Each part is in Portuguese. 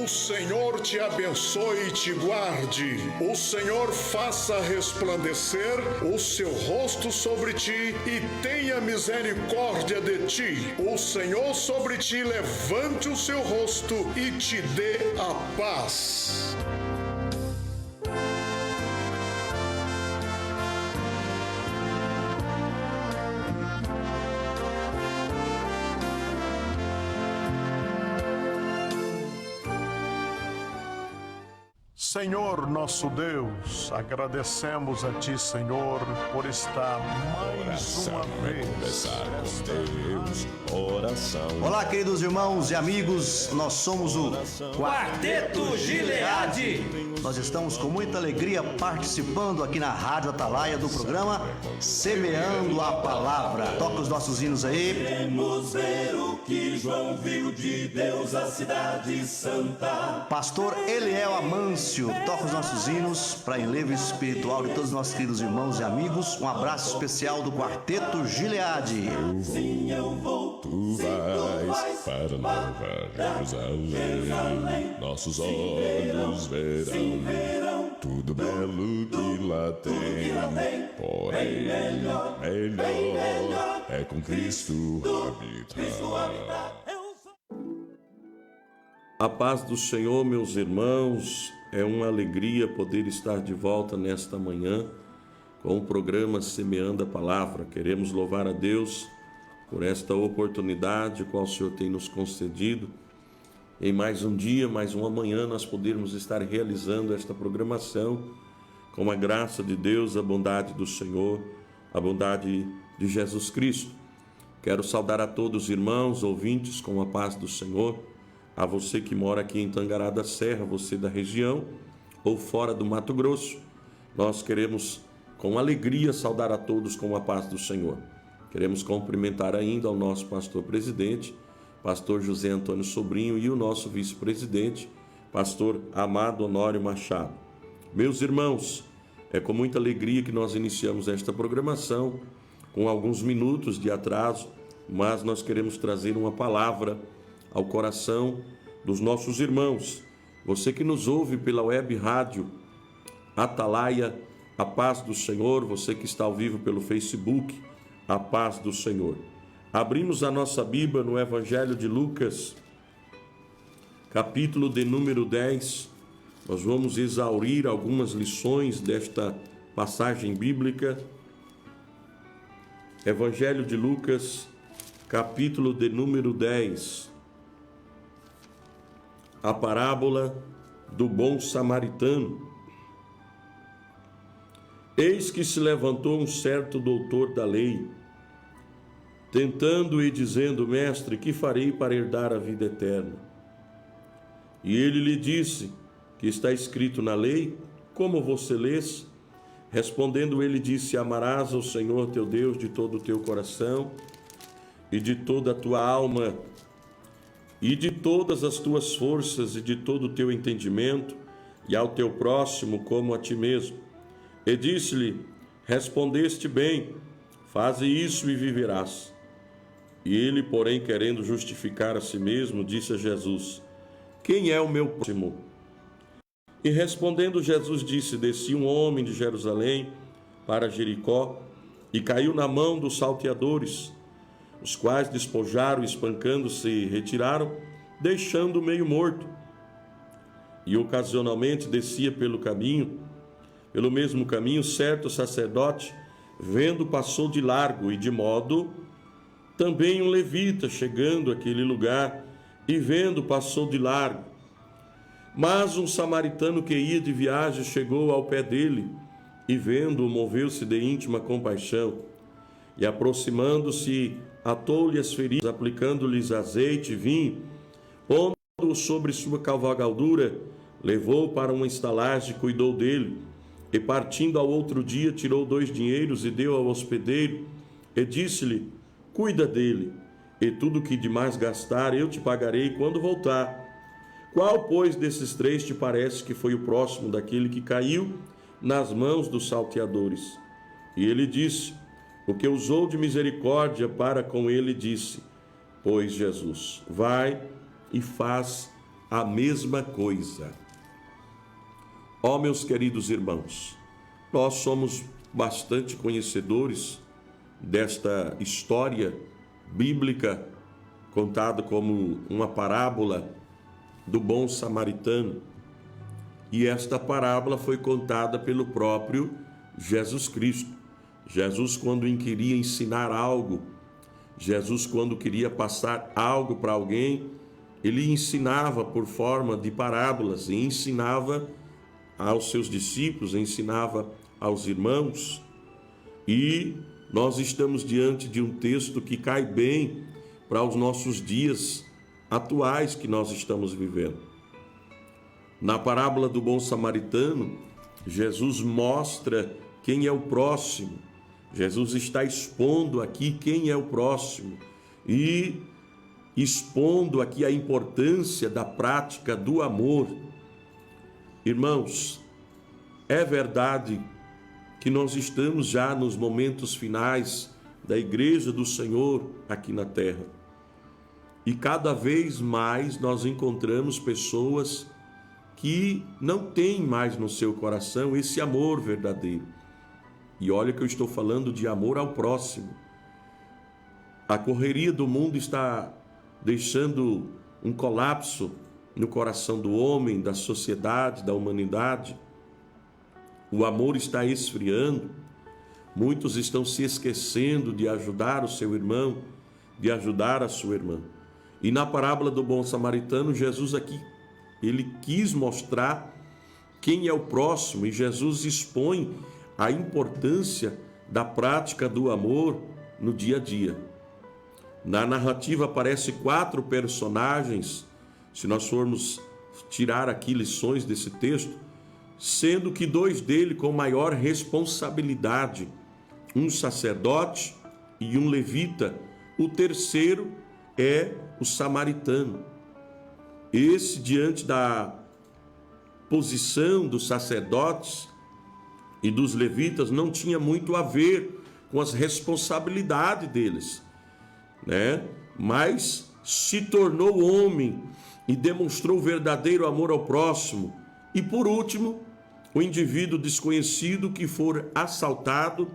O Senhor te abençoe e te guarde. O Senhor faça resplandecer o seu rosto sobre ti e tenha misericórdia de ti. O Senhor sobre ti levante o seu rosto e te dê a paz. Senhor nosso Deus, agradecemos a Ti, Senhor, por estar mais uma vez. Olá, queridos irmãos e amigos, nós somos o Quarteto Gileade. Nós estamos com muita alegria participando aqui na Rádio Atalaia do programa Semeando a Palavra. Toca os nossos hinos aí. Queremos ver o que João viu de Deus, a cidade santa. Pastor Eliel Amâncio toca os nossos hinos para enlevo espiritual de todos os nossos queridos irmãos e amigos. Um abraço especial do Quarteto Gileade. Sim, eu vou. Tu vais para Nova Jerusalém. Nossos olhos verão tudo belo que lá tem. Porém, melhor é com Cristo habitar. A paz do Senhor, meus irmãos, é uma alegria poder estar de volta nesta manhã com o programa Semeando a Palavra. Queremos louvar a Deus por esta oportunidade qual o Senhor tem nos concedido. Em mais um dia, mais uma manhã, nós podermos estar realizando esta programação com a graça de Deus, a bondade do Senhor, a bondade de Jesus Cristo. Quero saudar a todos os irmãos, ouvintes, com a paz do Senhor. A você que mora aqui em Tangará da Serra, você da região ou fora do Mato Grosso, nós queremos com alegria saudar a todos com a paz do Senhor. Queremos cumprimentar ainda ao nosso pastor presidente, pastor José Antônio Sobrinho, e o nosso vice-presidente, pastor Amado Honório Machado. Meus irmãos, é com muita alegria que nós iniciamos esta programação, com alguns minutos de atraso, mas nós queremos trazer uma palavra ao coração dos nossos irmãos. Você que nos ouve pela web rádio Atalaia, a paz do Senhor. Você que está ao vivo pelo Facebook, a paz do Senhor. Abrimos a nossa Bíblia no Evangelho de Lucas, capítulo de número 10. Nós vamos exaurir algumas lições desta passagem bíblica. Evangelho de Lucas, capítulo de número 10. A parábola do bom samaritano. Eis que se levantou um certo doutor da lei, tentando e dizendo: Mestre, que farei para herdar a vida eterna? E ele lhe disse: que está escrito na lei, como você lês? Respondendo ele disse: amarás ao Senhor teu Deus de todo o teu coração e de toda a tua alma e de todas as tuas forças e de todo o teu entendimento, e ao teu próximo como a ti mesmo. E disse-lhe: respondeste bem, faze isso e viverás. E ele, porém, querendo justificar a si mesmo, disse a Jesus: quem é o meu próximo? E respondendo Jesus disse: desci um homem de Jerusalém para Jericó e caiu na mão dos salteadores, os quais despojaram, espancando-se, retiraram, deixando-o meio morto. E ocasionalmente descia pelo mesmo caminho, certo sacerdote, vendo, passou de largo, e de modo também um levita, chegando àquele lugar, e vendo, passou de largo. Mas um samaritano que ia de viagem chegou ao pé dele, e vendo-o, moveu-se de íntima compaixão, e aproximando-se, atou-lhe as feridas, aplicando-lhes azeite e vinho, pondo-o sobre sua cavalgadura, levou para uma estalagem, cuidou dele, e partindo ao outro dia, tirou 2 dinheiros e deu ao hospedeiro, e disse-lhe: cuida dele, e tudo que demais gastar eu te pagarei quando voltar. Qual, pois, desses 3 te parece que foi o próximo daquele que caiu nas mãos dos salteadores? E ele disse: o que usou de misericórdia para com ele. Disse, pois, Jesus: vai e faz a mesma coisa. Ó, meus queridos irmãos, nós somos bastante conhecedores desta história bíblica contada como uma parábola do bom samaritano. E esta parábola foi contada pelo próprio Jesus Cristo. Jesus, quando queria ensinar algo, Jesus, quando queria passar algo para alguém, ele ensinava por forma de parábolas, e ensinava aos seus discípulos, ensinava aos irmãos. E nós estamos diante de um texto que cai bem para os nossos dias atuais que nós estamos vivendo. Na parábola do bom samaritano, Jesus mostra quem é o próximo. Jesus está expondo aqui quem é o próximo e expondo aqui a importância da prática do amor. Irmãos, é verdade que nós estamos já nos momentos finais da Igreja do Senhor aqui na terra. E cada vez mais nós encontramos pessoas que não têm mais no seu coração esse amor verdadeiro. E olha que eu estou falando de amor ao próximo. A correria do mundo está deixando um colapso no coração do homem, da sociedade, da humanidade. O amor está esfriando. Muitos estão se esquecendo de ajudar o seu irmão, de ajudar a sua irmã. E na parábola do bom samaritano, Jesus aqui, ele quis mostrar quem é o próximo, e Jesus expõe a importância da prática do amor no dia a dia. Na narrativa aparecem 4 personagens, se nós formos tirar aqui lições desse texto, sendo que 2 deles com maior responsabilidade, um sacerdote e um levita. O terceiro é o samaritano. Esse, diante da posição dos sacerdotes e dos levitas, não tinha muito a ver com as responsabilidades deles, né? Mas se tornou homem e demonstrou verdadeiro amor ao próximo. E por último, o indivíduo desconhecido que for assaltado.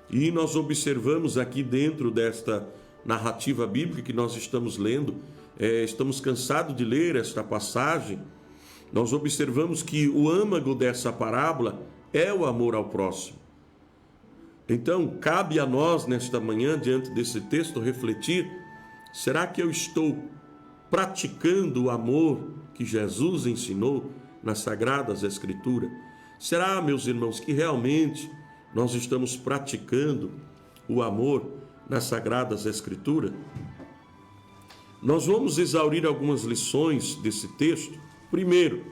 E nós observamos aqui dentro desta narrativa bíblica que nós estamos lendo, estamos cansados de ler esta passagem, nós observamos que o âmago dessa parábola é o amor ao próximo. Então, cabe a nós nesta manhã, diante desse texto, refletir: será que eu estou praticando o amor que Jesus ensinou nas Sagradas Escrituras? Será, meus irmãos, que realmente nós estamos praticando o amor nas Sagradas Escrituras? Nós vamos exaurir algumas lições desse texto. Primeiro,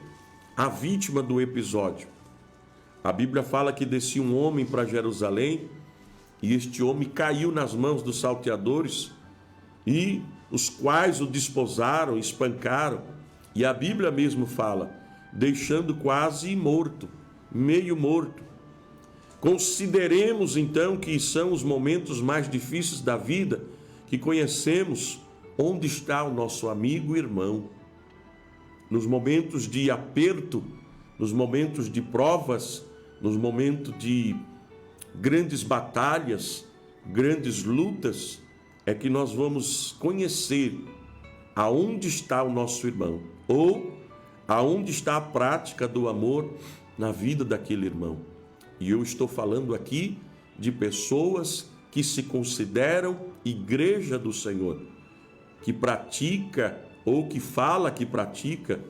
a vítima do episódio. A Bíblia fala que descia um homem para Jerusalém e este homem caiu nas mãos dos salteadores, e os quais o desposaram, espancaram. E a Bíblia mesmo fala, deixando quase morto, meio morto. Consideremos então que são os momentos mais difíceis da vida que conhecemos onde está o nosso amigo e irmão. Nos momentos de aperto, nos momentos de provas, nos momentos de grandes batalhas, grandes lutas, é que nós vamos conhecer aonde está o nosso irmão, ou aonde está a prática do amor na vida daquele irmão. E eu estou falando aqui de pessoas que se consideram igreja do Senhor, que pratica ou que fala que pratica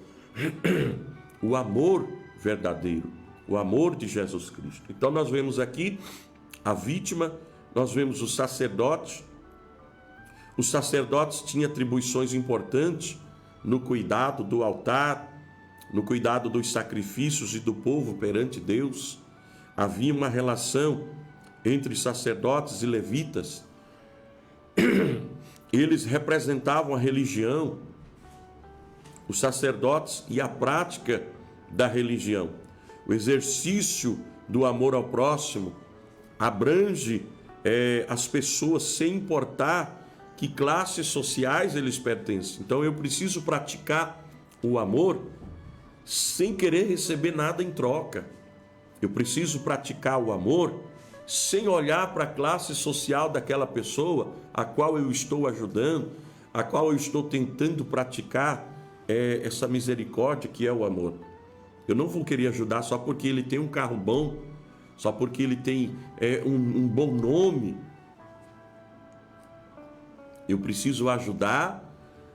o amor verdadeiro, o amor de Jesus Cristo. Então nós vemos aqui a vítima, nós vemos o sacerdote. Os sacerdotes tinham atribuições importantes no cuidado do altar, no cuidado dos sacrifícios e do povo perante Deus. Havia uma relação entre sacerdotes e levitas. Eles representavam a religião, os sacerdotes, e a prática da religião. O exercício do amor ao próximo abrange as pessoas sem importar que classes sociais eles pertencem. Então eu preciso praticar o amor sem querer receber nada em troca. Eu preciso praticar o amor sem olhar para a classe social daquela pessoa a qual eu estou ajudando, a qual eu estou tentando praticar essa misericórdia que é o amor. Eu não vou querer ajudar só porque ele tem um carro bom, só porque ele tem um bom nome. Eu preciso ajudar,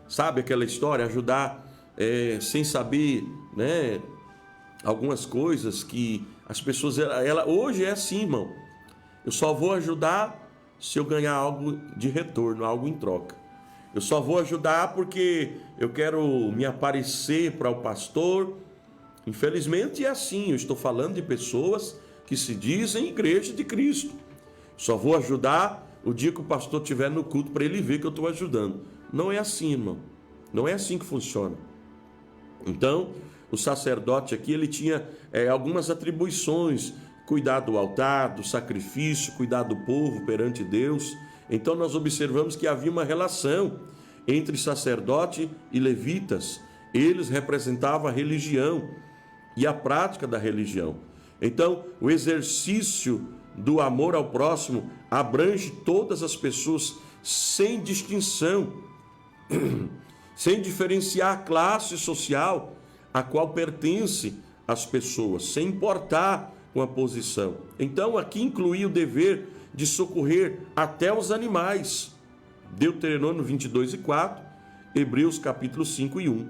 sabe aquela história? Ajudar sem saber, né? Algumas coisas que as pessoas... hoje é assim, irmão. Eu só vou ajudar se eu ganhar algo de retorno, algo em troca. Eu só vou ajudar porque eu quero me aparecer para o pastor. Infelizmente é assim. Eu estou falando de pessoas que se dizem igreja de Cristo. Só vou ajudar o dia que o pastor estiver no culto para ele ver que eu estou ajudando. Não é assim, irmão. Não é assim que funciona. Então, o sacerdote aqui, ele tinha algumas atribuições: cuidar do altar, do sacrifício, cuidar do povo perante Deus. Então nós observamos que havia uma relação entre sacerdote e levitas. Eles representavam a religião e a prática da religião. Então, o exercício do amor ao próximo abrange todas as pessoas sem distinção, sem diferenciar a classe social a qual pertence as pessoas, sem importar com a posição. Então, aqui incluía o dever de socorrer até os animais. Deuteronômio 22:4, Hebreus capítulo 5:1.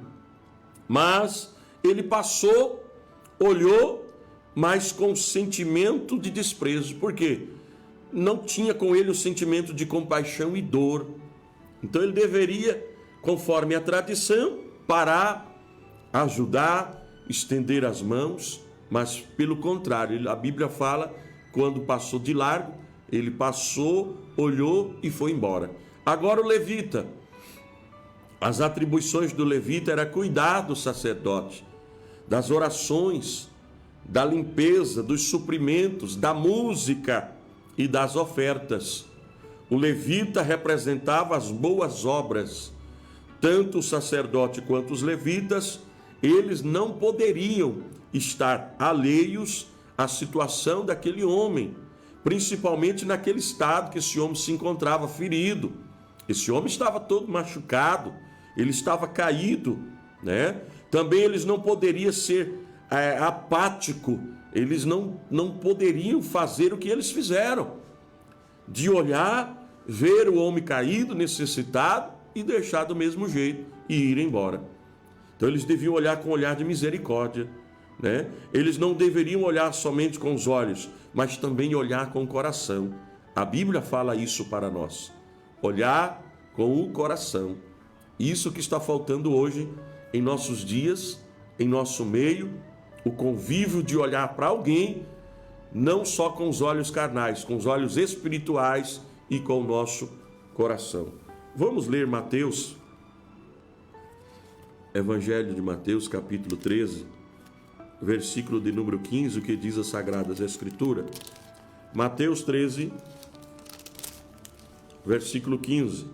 Mas ele passou, olhou, mas com sentimento de desprezo. Por quê? Não tinha com ele o sentimento de compaixão e dor. Então ele deveria, conforme a tradição, parar, ajudar, estender as mãos, mas pelo contrário, a Bíblia fala, quando passou de largo, ele passou, olhou e foi embora. Agora o levita, as atribuições do levita era cuidar do sacerdote, das orações, da limpeza, dos suprimentos, da música e das ofertas. O levita representava as boas obras. Tanto o sacerdote quanto os levitas, eles não poderiam estar alheios à situação daquele homem, principalmente naquele estado que esse homem se encontrava ferido. Esse homem estava todo machucado, ele estava caído, né? Também eles não poderiam ser apático, eles não poderiam fazer o que eles fizeram, de olhar, ver o homem caído, necessitado e deixar do mesmo jeito e ir embora. Então eles deviam olhar com um olhar de misericórdia, né? Eles não deveriam olhar somente com os olhos, mas também olhar com o coração. A Bíblia fala isso para nós, olhar com o coração. Isso que está faltando hoje em nossos dias, em nosso meio, o convívio de olhar para alguém, não só com os olhos carnais, com os olhos espirituais e com o nosso coração. Vamos ler Mateus, Evangelho de Mateus, capítulo 13, versículo de número 15, o que diz as Sagradas Escrituras. Mateus 13, versículo 15.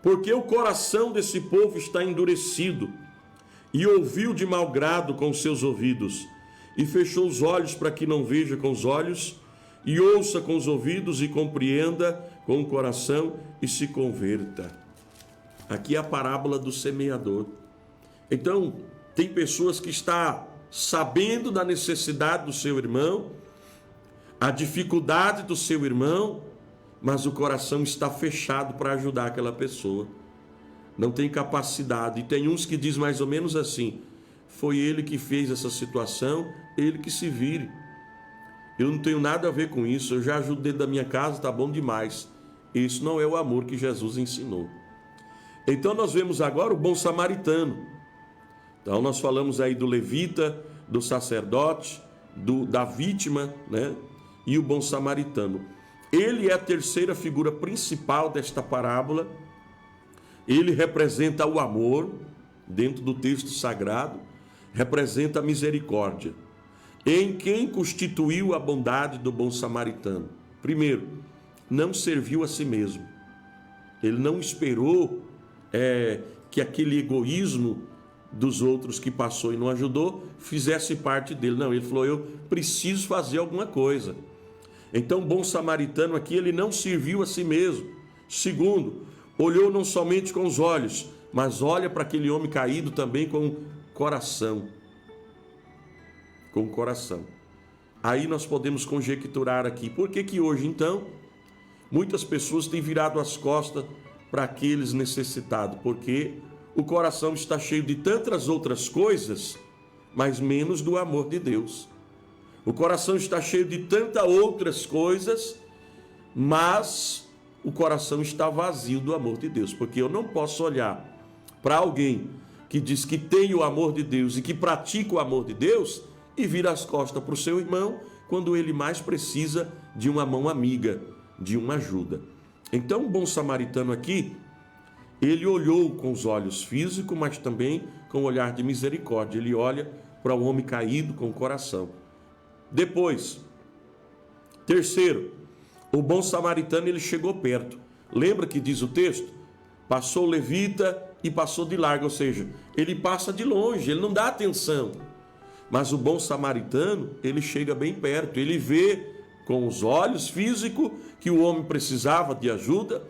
Porque o coração desse povo está endurecido, e ouviu de mau grado com seus ouvidos, e fechou os olhos para que não veja com os olhos, e ouça com os ouvidos, e compreenda com o coração, e se converta. Aqui é a parábola do semeador. Então, tem pessoas que estão sabendo da necessidade do seu irmão, a dificuldade do seu irmão, mas o coração está fechado para ajudar aquela pessoa. Não tem capacidade. E tem uns que diz mais ou menos assim: foi ele que fez essa situação, ele que se vire. Eu não tenho nada a ver com isso, eu já ajudo dentro da minha casa, tá bom demais. Isso não é o amor que Jesus ensinou. Então nós vemos agora o bom samaritano. Então nós falamos aí do levita, do sacerdote, da vítima, né? E o bom samaritano. Ele é a terceira figura principal desta parábola. Ele representa o amor, dentro do texto sagrado, representa a misericórdia. Em quem constituiu a bondade do bom samaritano? Primeiro, não serviu a si mesmo. Ele não esperou que aquele egoísmo dos outros que passou e não ajudou fizesse parte dele. Não, ele falou, eu preciso fazer alguma coisa. Então o bom samaritano aqui, ele não serviu a si mesmo. Segundo, olhou não somente com os olhos, mas olha para aquele homem caído também com o coração. Com o coração. Aí nós podemos conjecturar aqui, por que que hoje então muitas pessoas têm virado as costas para aqueles necessitados? Porque o coração está cheio de tantas outras coisas, mas menos do amor de Deus. O coração está cheio de tantas outras coisas, mas o coração está vazio do amor de Deus. Porque eu não posso olhar para alguém que diz que tem o amor de Deus e que pratica o amor de Deus e vira as costas para o seu irmão quando ele mais precisa de uma mão amiga, de uma ajuda. Então o bom samaritano aqui, ele olhou com os olhos físicos, mas também com o olhar de misericórdia. Ele olha para o homem caído com o coração. Depois, terceiro, o bom samaritano, ele chegou perto. Lembra que diz o texto? Passou o levita e passou de largo, ou seja, ele passa de longe, ele não dá atenção. Mas o bom samaritano, ele chega bem perto, ele vê com os olhos físicos que o homem precisava de ajuda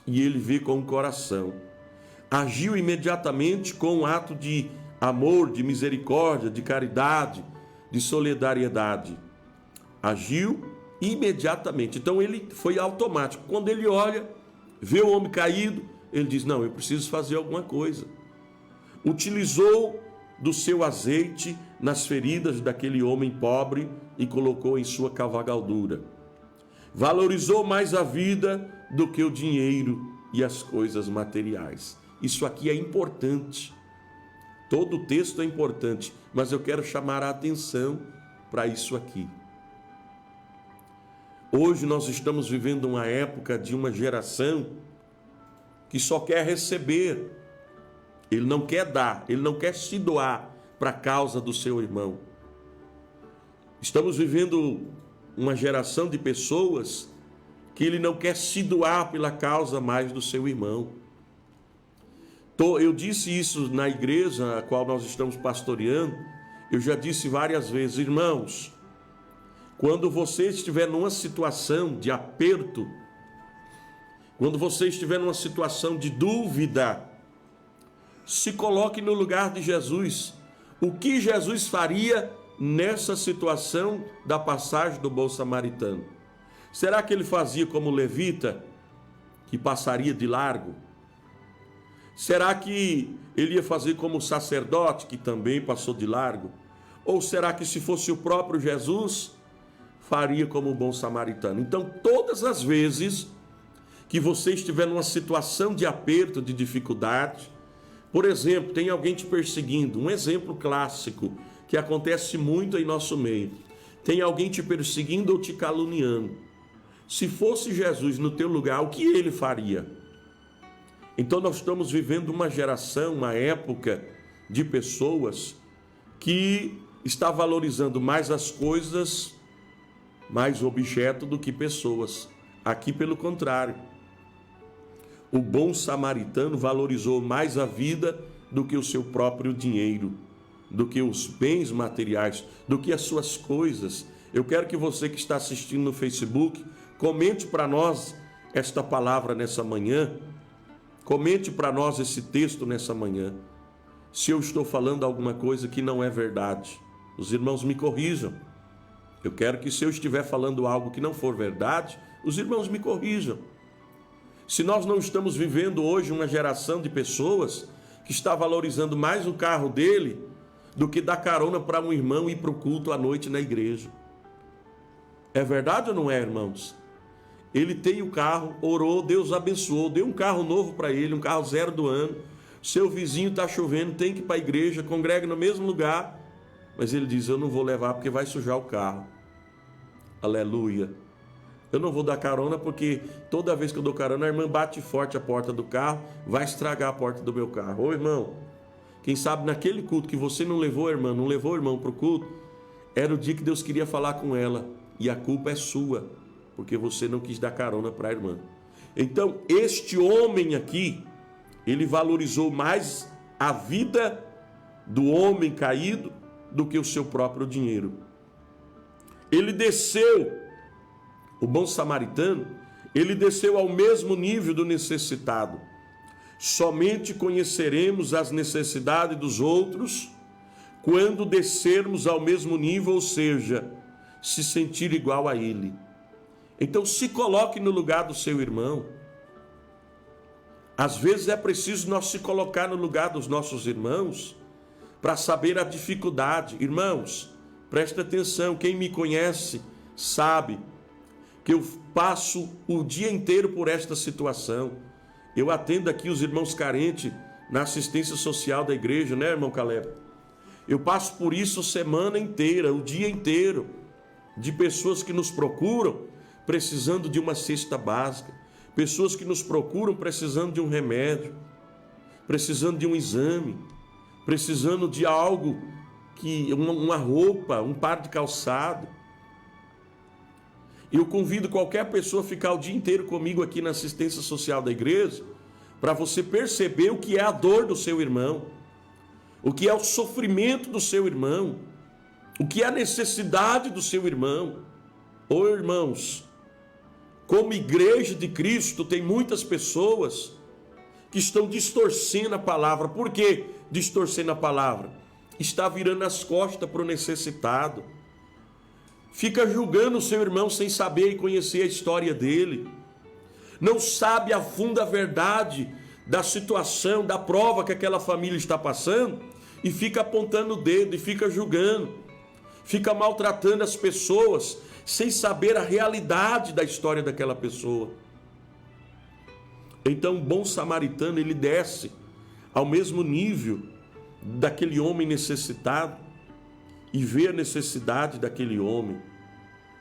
e ele vê com o coração. Agiu imediatamente com um ato de amor, de misericórdia, de caridade, de solidariedade. Agiu imediatamente. Então ele foi automático. Quando ele olha, vê o homem caído, ele diz, não, eu preciso fazer alguma coisa. Utilizou do seu azeite nas feridas daquele homem pobre e colocou em sua cavalgadura. Valorizou mais a vida do que o dinheiro e as coisas materiais. Isso aqui é importante. Todo o texto é importante, mas eu quero chamar a atenção para isso aqui. Hoje nós estamos vivendo uma época de uma geração que só quer receber. Ele não quer dar, ele não quer se doar para a causa do seu irmão. Estamos vivendo uma geração de pessoas que ele não quer se doar pela causa mais do seu irmão. Eu disse isso na igreja a qual nós estamos pastoreando, eu já disse várias vezes, irmãos, quando você estiver numa situação de aperto, quando você estiver numa situação de dúvida, se coloque no lugar de Jesus. O que Jesus faria nessa situação da passagem do bom samaritano? Será que ele fazia como levita, que passaria de largo? Será que ele ia fazer como o sacerdote, que também passou de largo? Ou será que se fosse o próprio Jesus, faria como o bom samaritano? Então, todas as vezes que você estiver numa situação de aperto, de dificuldade, por exemplo, tem alguém te perseguindo, um exemplo clássico que acontece muito em nosso meio. Tem alguém te perseguindo ou te caluniando. Se fosse Jesus no teu lugar, o que ele faria? Então nós estamos vivendo uma geração, uma época de pessoas que está valorizando mais as coisas, mais o objeto do que pessoas. Aqui pelo contrário. O bom samaritano valorizou mais a vida do que o seu próprio dinheiro, do que os bens materiais, do que as suas coisas. Eu quero que você que está assistindo no Facebook, comente para nós esta palavra nessa manhã, comente para nós esse texto nessa manhã. Se eu estou falando alguma coisa que não é verdade, os irmãos me corrijam. Eu quero que se eu estiver falando algo que não for verdade, os irmãos me corrijam. Se nós não estamos vivendo hoje uma geração de pessoas que está valorizando mais o carro dele do que dar carona para um irmão ir para o culto à noite na igreja. É verdade ou não é, irmãos? Ele tem o carro, orou, Deus abençoou, deu um carro novo para ele, um carro 0 do ano. Seu vizinho está chovendo, tem que ir para a igreja, congrega no mesmo lugar, mas ele diz, eu não vou levar porque vai sujar o carro. Aleluia. Eu não vou dar carona porque toda vez que eu dou carona, a irmã bate forte a porta do carro, vai estragar a porta do meu carro. Ô irmão, quem sabe naquele culto que você não levou a irmã, não levou o irmão para o culto, era o dia que Deus queria falar com ela e a culpa é sua, porque você não quis dar carona para a irmã. Então, este homem aqui, ele valorizou mais a vida do homem caído do que o seu próprio dinheiro. Ele desceu, o bom samaritano, ele desceu ao mesmo nível do necessitado. Somente conheceremos as necessidades dos outros quando descermos ao mesmo nível, ou seja, se sentir igual a ele. Então se coloque no lugar do seu irmão. Às vezes é preciso nós se colocar no lugar dos nossos irmãos para saber a dificuldade. Irmãos, presta atenção, quem me conhece sabe que eu passo o dia inteiro por esta situação. Eu atendo aqui os irmãos carentes na assistência social da igreja, né, irmão Caleb? Eu passo por isso a semana inteira, o dia inteiro, de pessoas que nos procuram precisando de uma cesta básica, pessoas que nos procuram precisando de um remédio, precisando de um exame, precisando de algo, uma roupa, um par de calçado. Eu convido qualquer pessoa a ficar o dia inteiro comigo aqui na assistência social da igreja, para você perceber o que é a dor do seu irmão, o que é o sofrimento do seu irmão, o que é a necessidade do seu irmão. Ô irmãos, como igreja de Cristo, tem muitas pessoas que estão distorcendo a palavra. Por que distorcendo a palavra? Está virando as costas para o necessitado. Fica julgando o seu irmão sem saber e conhecer a história dele. Não sabe a fundo a verdade da situação, da prova que aquela família está passando, e fica apontando o dedo e fica julgando. Fica maltratando as pessoas sem saber a realidade da história daquela pessoa. Então, o bom samaritano, ele desce ao mesmo nível daquele homem necessitado e vê a necessidade daquele homem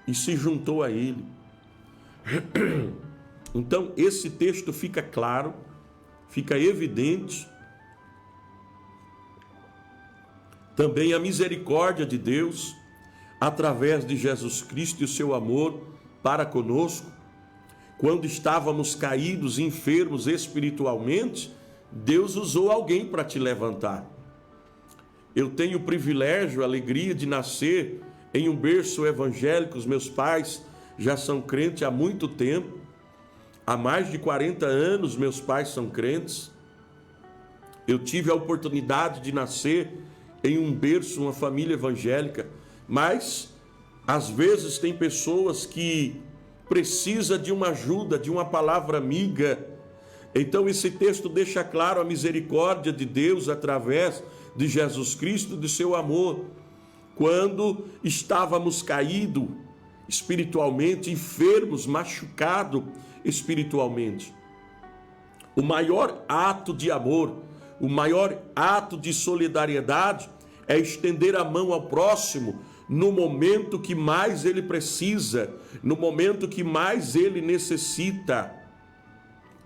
e se juntou a ele. Então, esse texto fica claro, fica evidente. Também a misericórdia de Deus, através de Jesus Cristo e o seu amor para conosco. Quando estávamos caídos, enfermos espiritualmente, Deus usou alguém para te levantar. Eu tenho o privilégio, a alegria de nascer em um berço evangélico. Os meus pais já são crentes há muito tempo. Há mais de 40 anos meus pais são crentes. Eu tive a oportunidade de nascer em um berço, uma família evangélica. Mas, às vezes, tem pessoas que precisam de uma ajuda, de uma palavra amiga. Então, esse texto deixa claro a misericórdia de Deus através de Jesus Cristo, de seu amor. Quando estávamos caídos espiritualmente, enfermos, machucados espiritualmente. O maior ato de amor, o maior ato de solidariedade é estender a mão ao próximo no momento que mais ele precisa, no momento que mais ele necessita.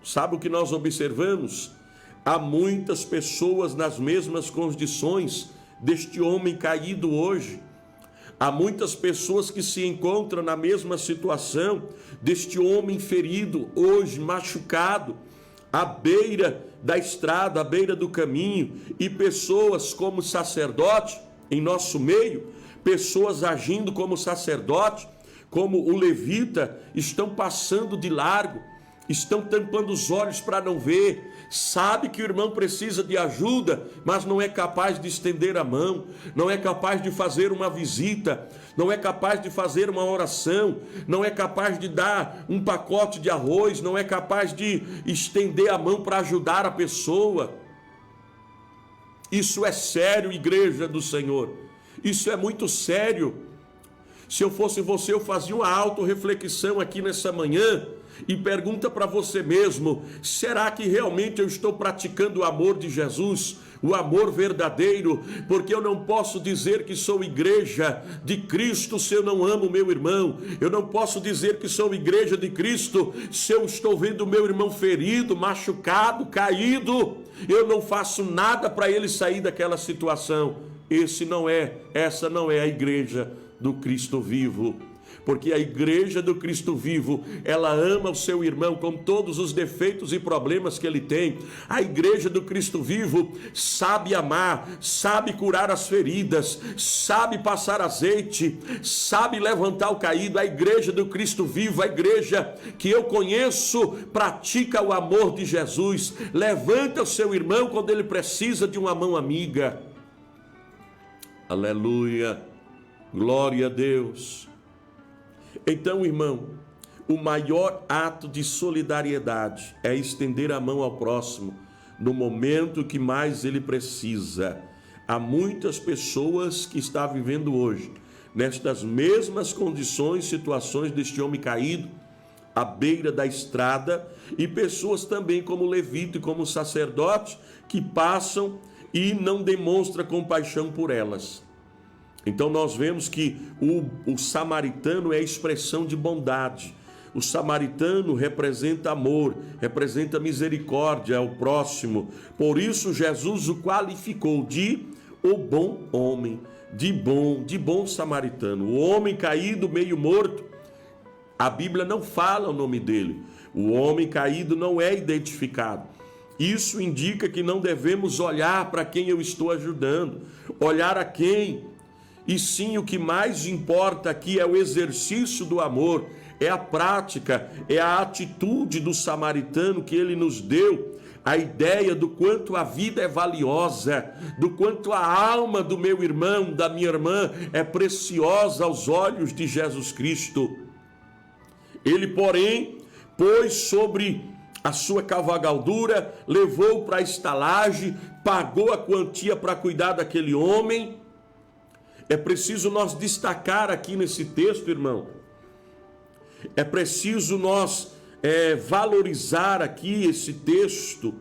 Sabe o que nós observamos? Há muitas pessoas nas mesmas condições deste homem caído hoje. Há muitas pessoas que se encontram na mesma situação deste homem ferido hoje, machucado, à beira da estrada, à beira do caminho, e pessoas como sacerdote em nosso meio, pessoas agindo como sacerdote, como o levita, estão passando de largo, estão tampando os olhos para não ver, sabe que o irmão precisa de ajuda, mas não é capaz de estender a mão, não é capaz de fazer uma visita, não é capaz de fazer uma oração, não é capaz de dar um pacote de arroz, não é capaz de estender a mão para ajudar a pessoa. Isso é sério, igreja do Senhor, isso é muito sério. Se eu fosse você, eu fazia uma autorreflexão aqui nessa manhã e pergunta para você mesmo: será que realmente eu estou praticando o amor de Jesus, o amor verdadeiro? Porque eu não posso dizer que sou igreja de Cristo se eu não amo meu irmão. Eu não posso dizer que sou igreja de Cristo se eu estou vendo o meu irmão ferido, machucado, caído. Eu não faço nada para ele sair daquela situação. Essa não é a igreja do Cristo vivo. porque a igreja do Cristo vivo, ela ama o seu irmão com todos os defeitos e problemas que ele tem. A igreja do Cristo vivo sabe amar, sabe curar as feridas, sabe passar azeite, sabe levantar o caído. A igreja do Cristo vivo, a igreja que eu conheço, pratica o amor de Jesus, levanta o seu irmão quando ele precisa de uma mão amiga. Aleluia, glória a Deus. Então, irmão, o maior ato de solidariedade é estender a mão ao próximo no momento que mais ele precisa. Há muitas pessoas que estão vivendo hoje nestas mesmas condições, situações deste homem caído à beira da estrada, e pessoas também como levita e como sacerdote que passam e não demonstra compaixão por elas. Então nós vemos que o samaritano é a expressão de bondade. O samaritano representa amor, representa misericórdia ao próximo. Por isso Jesus o qualificou de o bom homem, de bom samaritano. O homem caído, meio morto, a Bíblia não fala o nome dele. O homem caído não é identificado. Isso indica que não devemos olhar para quem eu estou ajudando, olhar a quem, e sim o que mais importa aqui é o exercício do amor, é a prática, é a atitude do samaritano que ele nos deu, a ideia do quanto a vida é valiosa, do quanto a alma do meu irmão, da minha irmã é preciosa aos olhos de Jesus Cristo. Ele, porém, pôs sobre a sua cavalgadura, levou para a estalagem, pagou a quantia para cuidar daquele homem. É preciso nós destacar aqui nesse texto, irmão, é preciso nós valorizar aqui esse texto,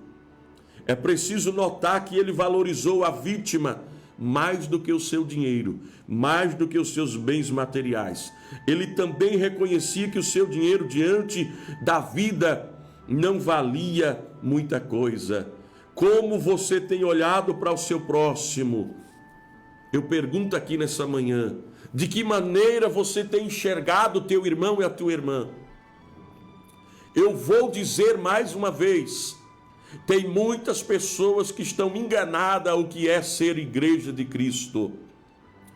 é preciso notar que ele valorizou a vítima mais do que o seu dinheiro, mais do que os seus bens materiais. Ele também reconhecia que o seu dinheiro diante da vida não valia muita coisa. Como você tem olhado para o seu próximo? Eu pergunto aqui nessa manhã, de que maneira você tem enxergado o teu irmão e a tua irmã? Eu vou dizer mais uma vez, tem muitas pessoas que estão enganadas ao que é ser igreja de Cristo.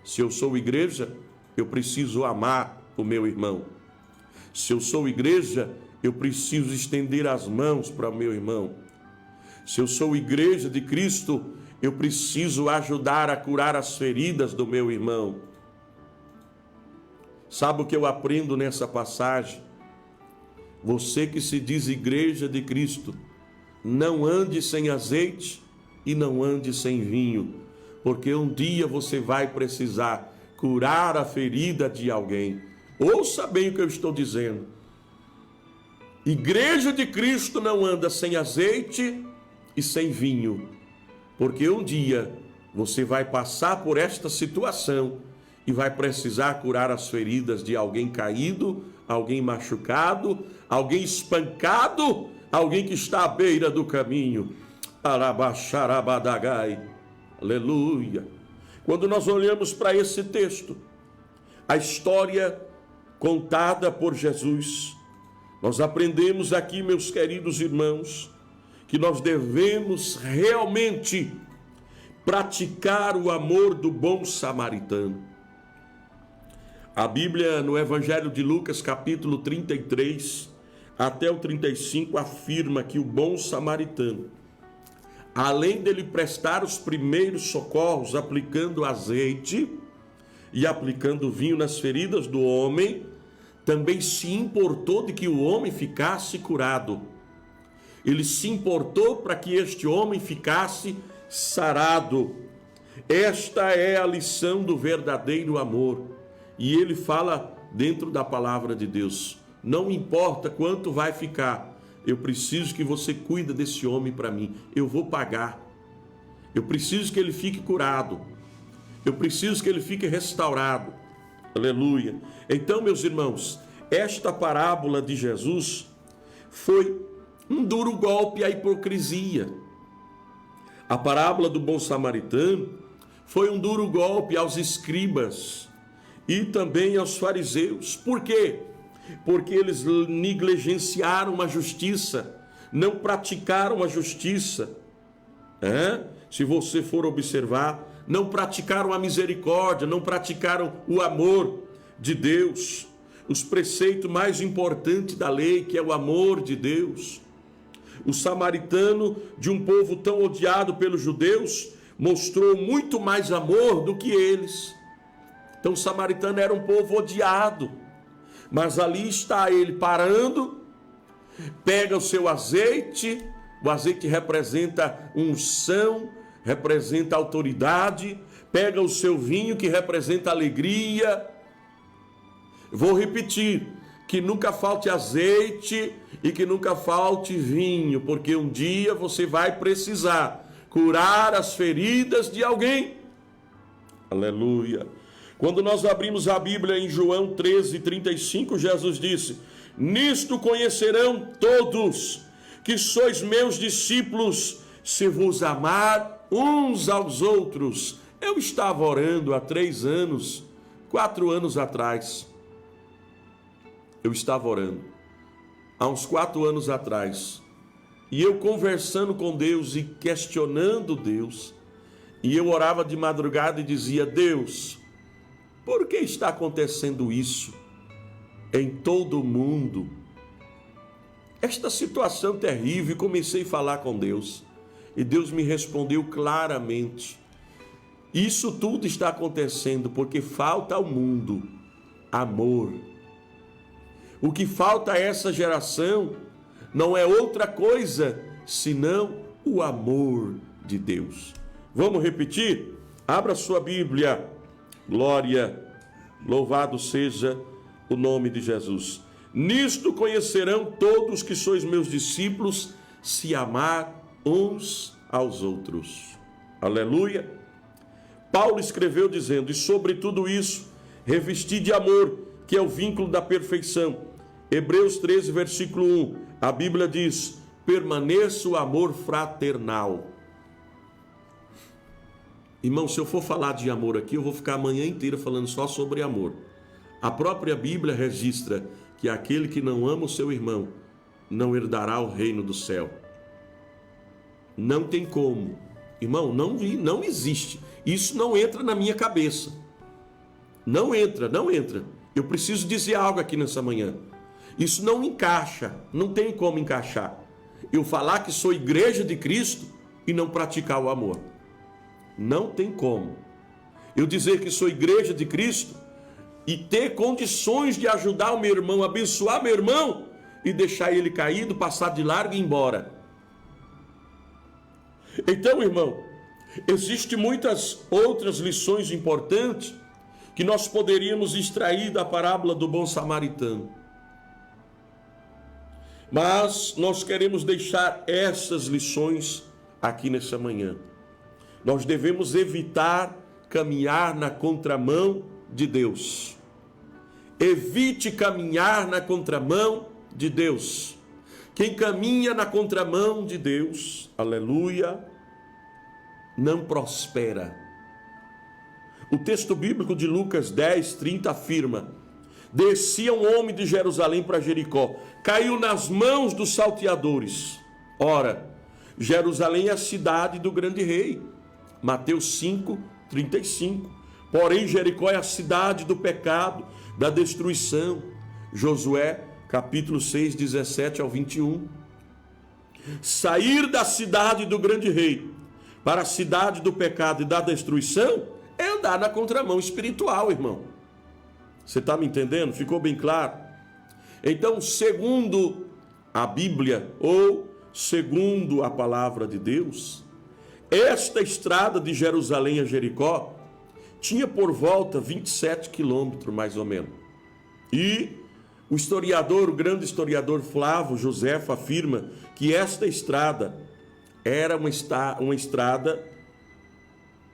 Se eu sou igreja, eu preciso amar o meu irmão. Se eu sou igreja, eu preciso estender as mãos para o meu irmão. Se eu sou igreja de Cristo, eu preciso ajudar a curar as feridas do meu irmão. Sabe o que eu aprendo nessa passagem? Você que se diz igreja de Cristo, não ande sem azeite e não ande sem vinho, porque um dia você vai precisar curar a ferida de alguém. Ouça bem o que eu estou dizendo. Igreja de Cristo não anda sem azeite e sem vinho, porque um dia você vai passar por esta situação e vai precisar curar as feridas de alguém caído, alguém machucado, alguém espancado, alguém que está à beira do caminho. Arabaxarabadagai. Aleluia. Quando nós olhamos para esse texto, a história contada por Jesus, nós aprendemos aqui, meus queridos irmãos, que nós devemos realmente praticar o amor do bom samaritano. A Bíblia, no Evangelho de Lucas, capítulo 33, até o 35, afirma que o bom samaritano, além dele prestar os primeiros socorros, aplicando azeite e aplicando vinho nas feridas do homem, também se importou de que o homem ficasse curado. Ele se importou para que este homem ficasse sarado. Esta é a lição do verdadeiro amor. E ele fala dentro da palavra de Deus: não importa quanto vai ficar, eu preciso que você cuide desse homem para mim. Eu vou pagar. Eu preciso que ele fique curado. Eu preciso que ele fique restaurado. Aleluia. Então, meus irmãos, esta parábola de Jesus foi um duro golpe à hipocrisia. A parábola do bom samaritano foi um duro golpe aos escribas e também aos fariseus. Por quê? Porque eles negligenciaram a justiça, não praticaram a justiça. Se você for observar, não praticaram a misericórdia, não praticaram o amor de Deus, os preceitos mais importantes da lei, que é o amor de Deus. O samaritano, de um povo tão odiado pelos judeus, mostrou muito mais amor do que eles. Então o samaritano era um povo odiado, mas ali está ele parando, pega o seu azeite, o azeite representa unção, representa autoridade, pega o seu vinho, que representa alegria. Vou repetir, que nunca falte azeite e que nunca falte vinho, porque um dia você vai precisar curar as feridas de alguém. Aleluia. Quando nós abrimos a Bíblia em João 13:35, Jesus disse: nisto conhecerão todos que sois meus discípulos, se vos amar uns aos outros. Eu estava orando há 3 anos, 4 anos atrás. Eu estava orando há uns 4 anos atrás. E eu conversando com Deus e questionando Deus. E eu orava de madrugada e dizia: Deus, por que está acontecendo isso em todo o mundo? Esta situação terrível. E comecei a falar com Deus. E Deus me respondeu claramente: isso tudo está acontecendo porque falta ao mundo amor. O que falta a essa geração não é outra coisa senão o amor de Deus. Vamos repetir? Abra sua Bíblia. Glória, louvado seja o nome de Jesus. Nisto conhecerão todos que sois meus discípulos, se amar uns aos outros. Aleluia. Paulo escreveu dizendo: e sobre tudo isso, revesti de amor, que é o vínculo da perfeição. Hebreus 13, versículo 1, a Bíblia diz: permaneça o amor fraternal. Irmão, se eu for falar de amor aqui, eu vou ficar a manhã inteira falando só sobre amor. A própria Bíblia registra que aquele que não ama o seu irmão não herdará o reino do céu. Não tem como. Irmão, não existe. Isso não entra na minha cabeça. Não entra. Eu preciso dizer algo aqui nessa manhã. Isso não encaixa, não tem como encaixar. Eu falar que sou igreja de Cristo e não praticar o amor. Não tem como. Eu dizer que sou igreja de Cristo e ter condições de ajudar o meu irmão, abençoar meu irmão e deixar ele caído, passar de largo e ir embora. Então, irmão, existem muitas outras lições importantes que nós poderíamos extrair da parábola do bom samaritano. Mas nós queremos deixar essas lições aqui nessa manhã. Nós devemos evitar caminhar na contramão de Deus. Evite caminhar na contramão de Deus. Quem caminha na contramão de Deus, aleluia, não prospera. O texto bíblico de Lucas 10:30 afirma: descia um homem de Jerusalém para Jericó, caiu nas mãos dos salteadores. Ora, Jerusalém é a cidade do grande rei. Mateus 5:35. Porém, Jericó é a cidade do pecado, da destruição. Josué, capítulo 6, 17 ao 21. Sair da cidade do grande rei para a cidade do pecado e da destruição é andar na contramão espiritual, irmão. Você está me entendendo? Ficou bem claro? Então, segundo a Bíblia, ou segundo a palavra de Deus, esta estrada de Jerusalém a Jericó tinha por volta 27 quilômetros, mais ou menos. E o grande historiador Flávio Josefo afirma que esta estrada era uma estrada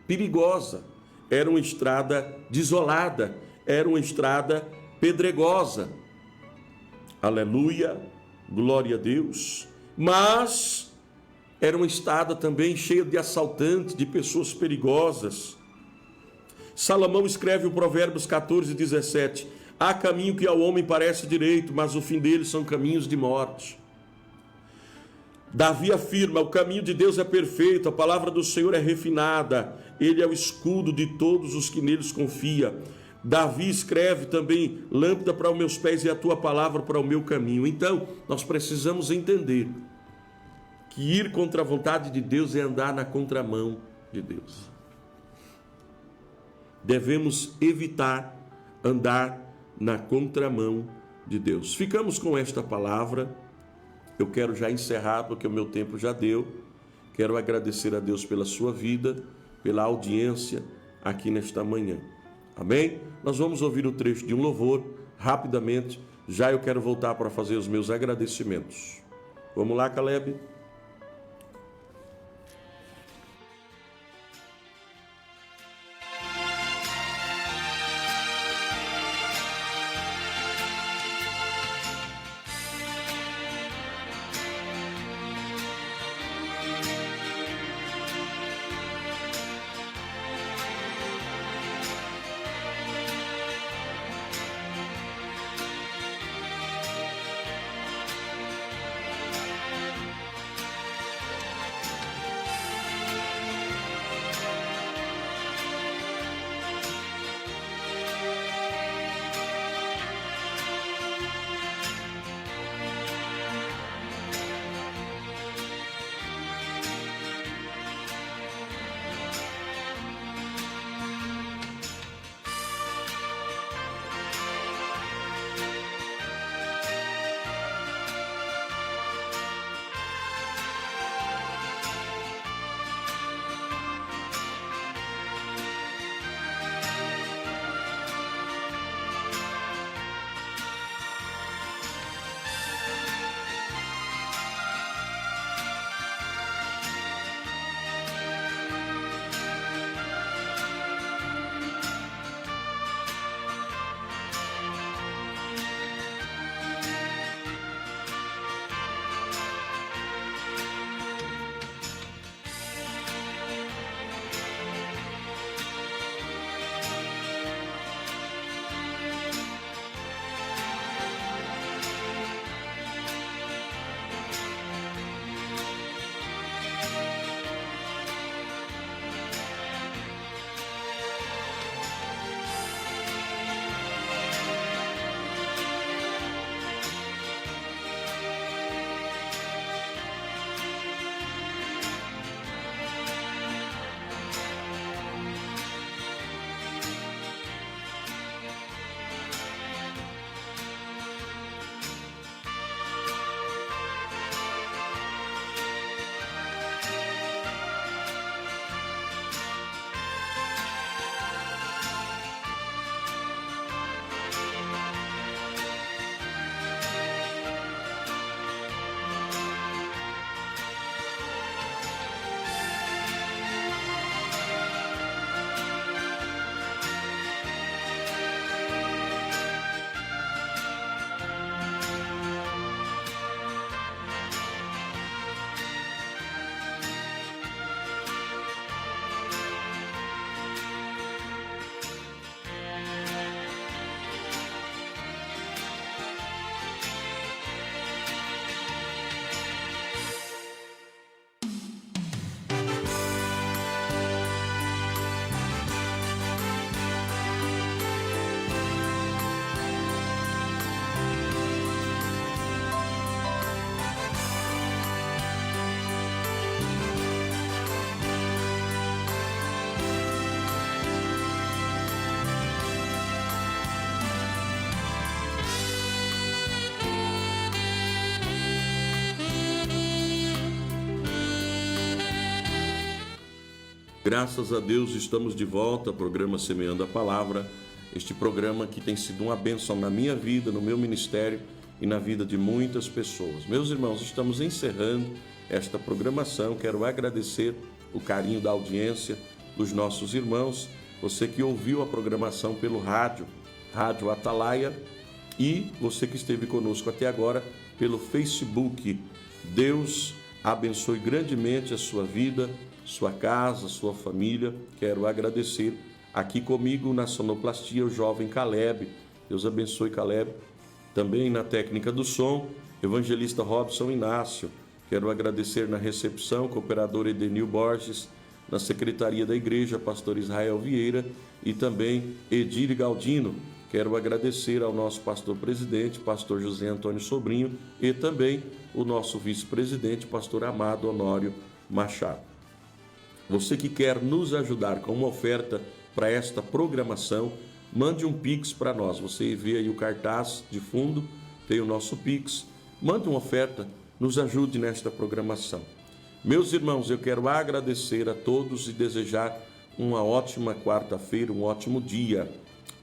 perigosa, era uma estrada desolada, era uma estrada pedregosa. Aleluia, glória a Deus. Mas era uma estrada também cheia de assaltantes, de pessoas perigosas. Salomão escreve o Provérbios 14:17. Há caminho que ao homem parece direito, mas o fim dele são caminhos de morte. Davi afirma: o caminho de Deus é perfeito, a palavra do Senhor é refinada, ele é o escudo de todos os que neles confia. Davi escreve também: lâmpada para os meus pés e a tua palavra para o meu caminho. Então, nós precisamos entender que ir contra a vontade de Deus é andar na contramão de Deus. Devemos evitar andar na contramão de Deus. Ficamos com esta palavra. Eu quero já encerrar, porque o meu tempo já deu. Quero agradecer a Deus pela sua vida, pela audiência aqui nesta manhã. Amém? Nós vamos ouvir o trecho de um louvor rapidamente. Já eu quero voltar para fazer os meus agradecimentos. Vamos lá, Caleb? Graças a Deus estamos de volta ao programa Semeando a Palavra, este programa que tem sido uma bênção na minha vida, no meu ministério e na vida de muitas pessoas. Meus irmãos, estamos encerrando esta programação. Quero agradecer o carinho da audiência dos nossos irmãos, você que ouviu a programação pelo Rádio Atalaia, e você que esteve conosco até agora pelo Facebook. Deus abençoe grandemente a sua vida, sua casa, sua família. Quero agradecer Aqui comigo na sonoplastia o jovem Caleb. Deus abençoe Caleb. Também na técnica do som, evangelista Robson Inácio. Quero agradecer na recepção, cooperador Edenil Borges, na secretaria da igreja, pastor Israel Vieira e também Edir Galdino. Quero agradecer ao nosso pastor-presidente, pastor José Antônio Sobrinho, e também o nosso vice-presidente, pastor Amado Honório Machado. Você que quer nos ajudar com uma oferta para esta programação, mande um Pix para nós. Você vê aí o cartaz de fundo, tem o nosso Pix. Mande uma oferta, nos ajude nesta programação. Meus irmãos, eu quero agradecer a todos e desejar uma ótima quarta-feira, um ótimo dia.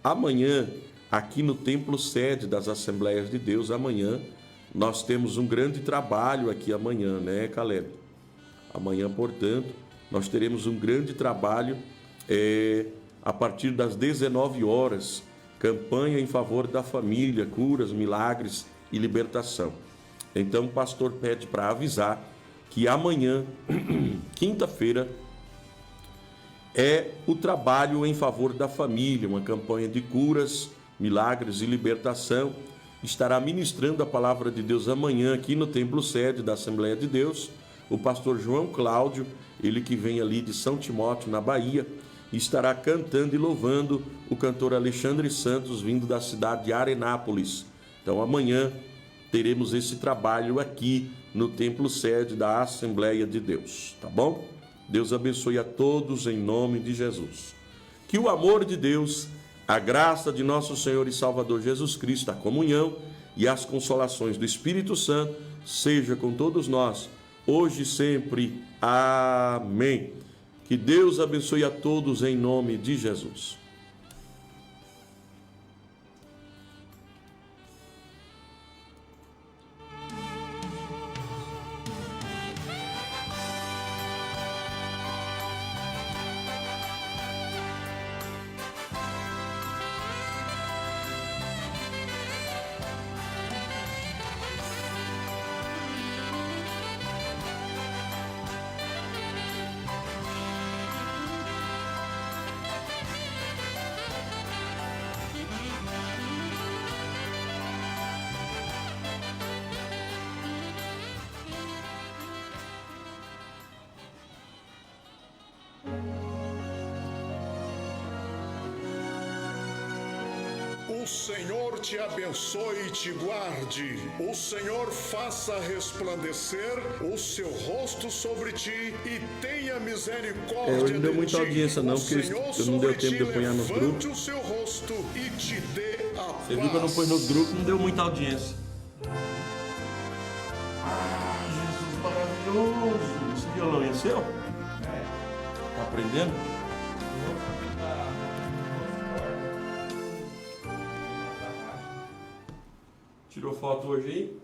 Amanhã, aqui no Templo Sede das Assembleias de Deus, amanhã, nós temos um grande trabalho aqui amanhã, né, Caleb? Amanhã, portanto, nós teremos um grande trabalho a partir das 19 horas, campanha em favor da família, curas, milagres e libertação. Então, o pastor pede para avisar que amanhã, quinta-feira, é o trabalho em favor da família, uma campanha de curas, milagres e libertação. Estará ministrando a palavra de Deus amanhã aqui no Templo Sede da Assembleia de Deus, o pastor João Cláudio, ele que vem ali de São Timóteo, na Bahia, estará cantando e louvando o cantor Alexandre Santos, vindo da cidade de Arenápolis. Então amanhã teremos esse trabalho aqui no Templo Sede da Assembleia de Deus, tá bom? Deus abençoe a todos em nome de Jesus. Que o amor de Deus, a graça de nosso Senhor e Salvador Jesus Cristo, a comunhão e as consolações do Espírito Santo seja com todos nós, hoje e sempre. Amém. Que Deus abençoe a todos em nome de Jesus. O Senhor te abençoe e te guarde. O Senhor faça resplandecer o seu rosto sobre ti e tenha misericórdia Hoje não deu de muita ti. audiência não, O porque Senhor eu não deu sobre tempo de ti apanhar nos levante grupos. o seu rosto e te dê a paz. Você viu que eu não pus nos grupos, não deu muita audiência. Ah, Jesus maravilhoso! Esse violão é seu? Tá aprendendo? Tirou foto hoje aí?